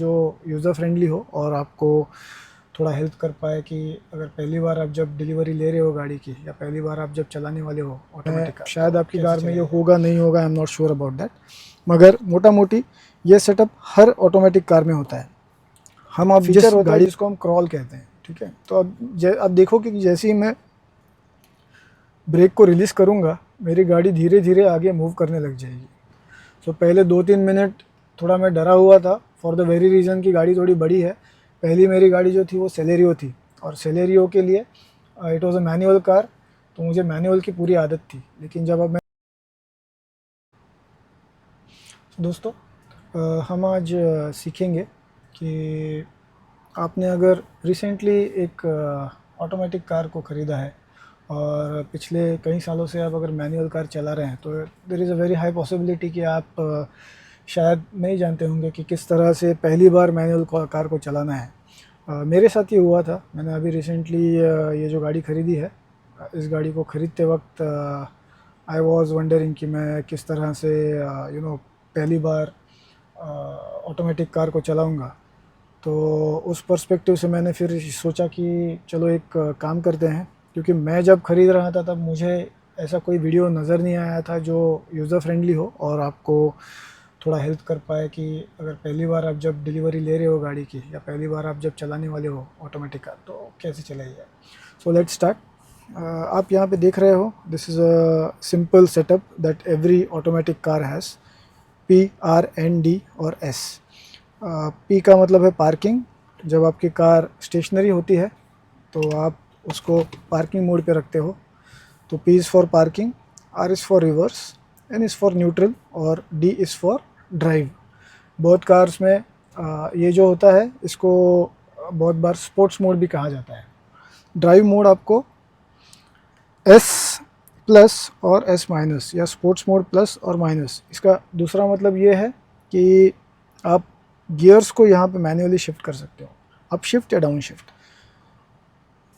जो user friendly हो और आपको थोड़ा हेल्प कर पाए कि अगर पहली बार आप जब डिलीवरी ले रहे हो गाड़ी की या पहली बार आप जब चलाने वाले हो ऑटोमेटिक कार, शायद आपकी कार में ये होगा नहीं होगा, I am not sure about that, मगर मोटा मोटी ये सेटअप हर ऑटोमेटिक कार में होता है। हम आप फीचर होता है जिसको हम क्रॉल कहते हैं, ठीक है। तो अब देखो कि जैसे ही मैं ब्रेक को रिलीज़ करूँगा मेरी गाड़ी धीरे धीरे आगे मूव करने लग जाएगी। सो पहले 2-3 मिनट थोड़ा मैं डरा हुआ था फॉर द वेरी रीज़न कि गाड़ी थोड़ी बड़ी है। पहली मेरी गाड़ी जो थी वो सेलेरियो थी और सेलेरियो के लिए it was a manual car, तो मुझे मैनुअल की पूरी आदत थी। लेकिन जब अब मैं दोस्तों हम आज सीखेंगे कि आपने अगर रिसेंटली एक ऑटोमेटिक कार को ख़रीदा है और पिछले कई सालों से आप अगर मैनुअल कार चला रहे हैं तो there is a very high possibility कि आप शायद नहीं जानते होंगे कि किस तरह से पहली बार मैनुअल कार को चलाना है। मेरे साथ ये हुआ था। मैंने अभी रिसेंटली ये जो गाड़ी ख़रीदी है, इस गाड़ी को ख़रीदते वक्त आई वॉज़ वंडरिंग कि मैं किस तरह से पहली बार ऑटोमेटिक कार को चलाऊँगा। तो उस पर्सपेक्टिव से मैंने फिर सोचा कि चलो एक काम करते हैं, क्योंकि मैं जब ख़रीद रहा था तब मुझे ऐसा कोई वीडियो नज़र नहीं आया था जो यूज़र फ्रेंडली हो और आपको थोड़ा हेल्प कर पाए कि अगर पहली बार आप जब डिलीवरी ले रहे हो गाड़ी की या पहली बार आप जब चलाने वाले हो ऑटोमेटिक कार तो कैसे चलाई जाए। So let's start. आप यहाँ पे देख रहे हो, this is a simple setup that every automatic car has, PRND और S। पी का मतलब है पार्किंग। जब आपकी कार स्टेशनरी होती है तो आप उसको पार्किंग मोड पे रखते हो, तो P is for parking, R is for reverse, N is for neutral और D इज़ फॉर ड्राइव। बहुत कार्स में ये जो होता है इसको बहुत बार स्पोर्ट्स मोड भी कहा जाता है। ड्राइव मोड आपको S प्लस और S माइनस या स्पोर्ट्स मोड प्लस और माइनस, इसका दूसरा मतलब ये है कि आप गियर्स को यहाँ पे मैन्युअली शिफ्ट कर सकते हो, अप शिफ्ट या डाउन शिफ्ट।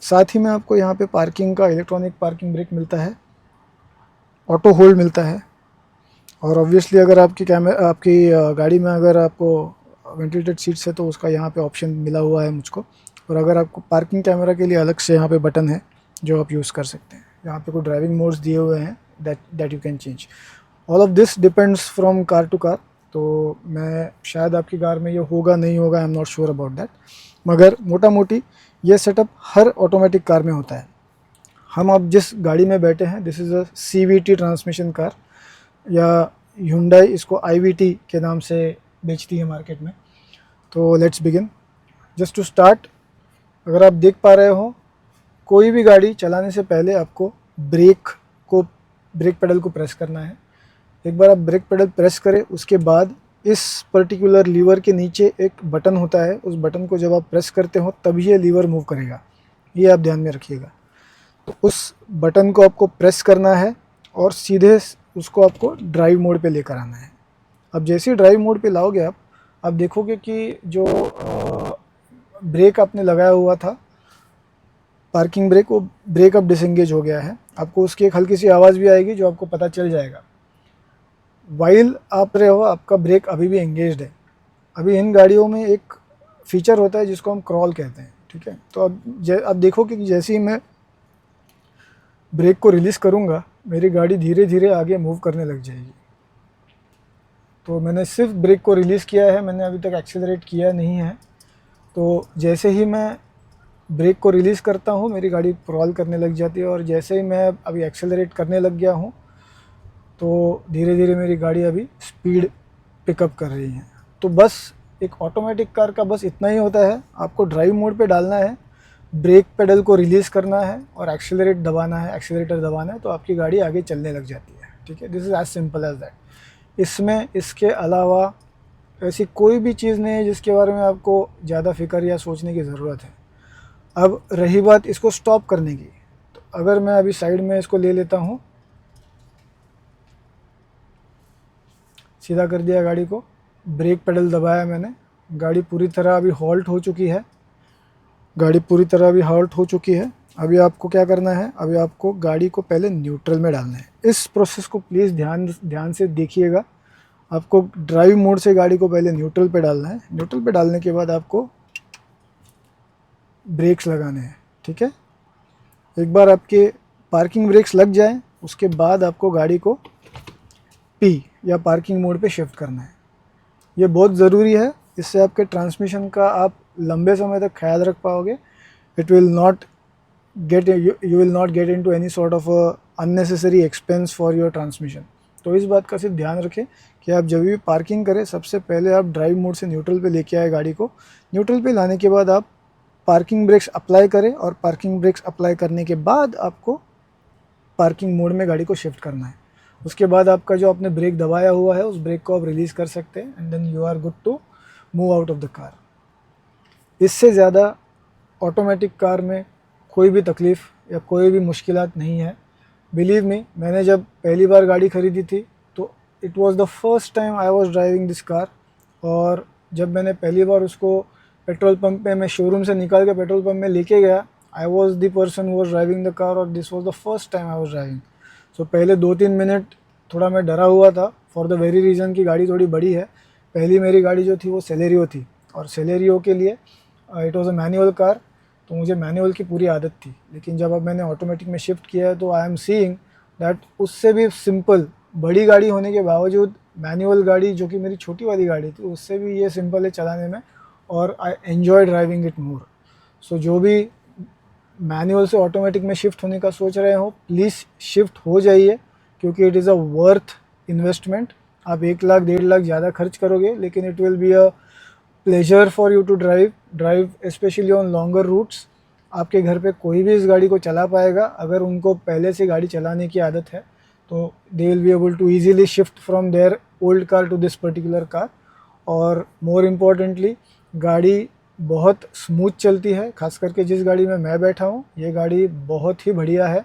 साथ ही में आपको यहाँ पे पार्किंग का इलेक्ट्रॉनिक पार्किंग ब्रेक मिलता है, ऑटो होल्ड मिलता है, और ऑब्वियसली अगर आपकी गाड़ी में अगर आपको वेंटिलेटेड सीट्स है तो उसका यहाँ पे ऑप्शन मिला हुआ है मुझको। और अगर आपको पार्किंग कैमरा के लिए अलग से यहाँ पे बटन है जो आप यूज़ कर सकते हैं। यहाँ पे कुछ ड्राइविंग मोड्स दिए हुए हैं that you can change. All of this depends from car to car. तो मैं शायद आपकी कार में ये होगा नहीं होगा, I am not sure about that, मगर मोटा मोटी ये सेटअप हर ऑटोमेटिक कार में होता है। हम अब जिस गाड़ी में बैठे हैं this is a CVT transmission car, या Hyundai इसको IVT के नाम से बेचती है मार्केट में। तो let's begin. Just to start, अगर आप देख पा रहे हो कोई भी गाड़ी चलाने से पहले आपको ब्रेक पेडल को प्रेस करना है। एक बार आप ब्रेक पेडल प्रेस करें उसके बाद इस पर्टिकुलर लीवर के नीचे एक बटन होता है, उस बटन को जब आप प्रेस करते हो तभी ये लीवर मूव करेगा, ये आप ध्यान में रखिएगा। तो उस बटन को आपको प्रेस करना है और सीधे उसको आपको ड्राइव मोड पे लेकर आना है। अब जैसे ही ड्राइव मोड पे लाओगे आप देखोगे कि जो ब्रेक आपने लगाया हुआ था पार्किंग ब्रेक, वो ब्रेक अब डिसएंगेज हो गया है। आपको उसकी एक हल्की सी आवाज़ भी आएगी जो आपको पता चल जाएगा। वाइल आप रहे हो आपका ब्रेक अभी भी एंगेज्ड है। अभी इन गाड़ियों में एक फीचर होता है जिसको हम क्रॉल कहते हैं, ठीक है। तो अब देखो कि जैसे ही मैं ब्रेक को रिलीज़ करूँगा मेरी गाड़ी धीरे धीरे आगे मूव करने लग जाएगी। तो मैंने सिर्फ ब्रेक को रिलीज़ किया है, मैंने अभी तक एक्सेलरेट किया नहीं है। तो जैसे ही मैं ब्रेक को रिलीज़ करता हूँ मेरी गाड़ी क्रॉल करने लग जाती है, और जैसे ही मैं अभी एक्सेलरेट करने लग गया हूँ तो धीरे धीरे मेरी गाड़ी अभी स्पीड पिकअप कर रही है। तो बस एक ऑटोमेटिक कार का बस इतना ही होता है, आपको ड्राइव मोड पे डालना है, ब्रेक पेडल को रिलीज़ करना है और एक्सेलरेटर दबाना है, तो आपकी गाड़ी आगे चलने लग जाती है, ठीक है। This is as simple as that. इसमें इसके अलावा ऐसी कोई भी चीज़ नहीं है जिसके बारे में आपको ज़्यादा फिक्र या सोचने की ज़रूरत है। अब रही बात इसको स्टॉप करने की, तो अगर मैं अभी साइड में इसको ले लेता हूँ, सीधा कर दिया गाड़ी को, ब्रेक पेडल दबाया मैंने, गाड़ी पूरी तरह अभी हॉल्ट हो चुकी है। अभी आपको क्या करना है, अभी आपको गाड़ी को पहले न्यूट्रल में डालना है। इस प्रोसेस को प्लीज़ ध्यान से देखिएगा। आपको ड्राइव मोड से गाड़ी को पहले न्यूट्रल पे डालना है। न्यूट्रल पे डालने के बाद आपको ब्रेक्स लगाने हैं, ठीक है। एक बार आपके पार्किंग ब्रेक्स लग जाए उसके बाद आपको गाड़ी को पी या पार्किंग मोड पे शिफ्ट करना है। ये बहुत ज़रूरी है, इससे आपके ट्रांसमिशन का आप लंबे समय तक ख्याल रख पाओगे। It will not get you will not get into any sort of unnecessary expense for your transmission. तो इस बात का सिर्फ ध्यान रखें कि आप जब भी पार्किंग करें सबसे पहले आप ड्राइव मोड से न्यूट्रल पे लेके आए गाड़ी को। न्यूट्रल पे लाने के बाद आप पार्किंग ब्रेक्स अप्लाई करें और पार्किंग ब्रेक्स अप्लाई करने के बाद आपको पार्किंग मोड में गाड़ी को शिफ्ट करना है। उसके बाद आपका जो आपने ब्रेक दबाया हुआ है उस ब्रेक को आप रिलीज़ कर सकते हैं and then you are good to move out of the car. इससे ज़्यादा ऑटोमेटिक कार में कोई भी तकलीफ़ या कोई भी मुश्किलात नहीं है। बिलीव मी, मैंने जब पहली बार गाड़ी ख़रीदी थी तो it was the first time I was driving this car. और जब मैंने पहली बार उसको पेट्रोल पंप पे मैं शोरूम से निकाल के पेट्रोल पंप में लेके गया, I was the person who was driving the car और this was the first time I was driving. So पहले 2-3 मिनट थोड़ा मैं डरा हुआ था फॉर द वेरी रीज़न कि गाड़ी थोड़ी बड़ी है। पहली मेरी गाड़ी जो थी वो सेलेरियो थी और सेलेरियो के लिए it was a manual car, तो मुझे मैनुअल की पूरी आदत थी। लेकिन जब अब मैंने ऑटोमेटिक में शिफ्ट किया है तो आई एम सीइंग दैट उससे भी सिंपल बड़ी गाड़ी होने के बावजूद मैनुअल गाड़ी जो कि मेरी छोटी वाली गाड़ी थी उससे भी ये सिंपल है चलाने में और I enjoy driving it more. So जो भी मैनुअल से ऑटोमेटिक में शिफ्ट होने का सोच रहे हो प्लीज़ शिफ्ट हो जाइए, क्योंकि it is a worth investment. आप 1 लाख 1.5 लाख ज़्यादा खर्च करोगे लेकिन it will be a pleasure for you to drive specially on longer routes. आपके घर पे कोई भी इस गाड़ी को चला पाएगा अगर उनको पहले से गाड़ी चलाने की आदत है, तो they will be able to easily shift from their old car to this particular car. और मोर इम्पॉर्टेंटली गाड़ी बहुत स्मूथ चलती है, खास करके जिस गाड़ी में मैं बैठा हूँ ये गाड़ी बहुत ही बढ़िया है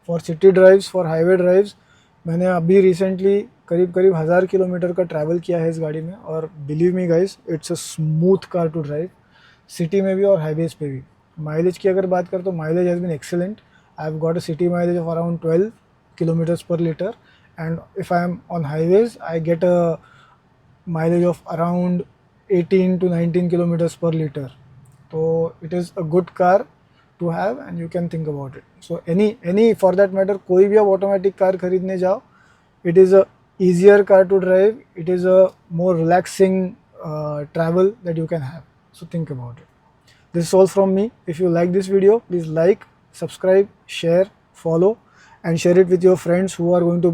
for city drives, for highway drives. मैंने अभी रिसेंटली करीब 1000 किलोमीटर का ट्रैवल किया है इस गाड़ी में और believe me guys it's a smooth car to drive, city में भी और हाईवेज़ पे भी। माइलेज की अगर बात करें तो mileage has been excellent. I have got a city mileage of around 12 kilometers per liter, and if I am on highways I get a mileage of around 18 to 19 kilometers per liter. So it is a good car to have and you can think about it. So any for that matter कोई भी आप automatic car खरीदने जाओ, it is a easier car to drive, it is a more relaxing travel that you can have. So think about it. This is all from me. If you like this video, please like, subscribe, share, follow and share it with your friends who are going to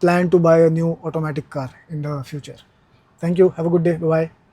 plan to buy a new automatic car in the future. Thank you. Have a good day. Bye bye.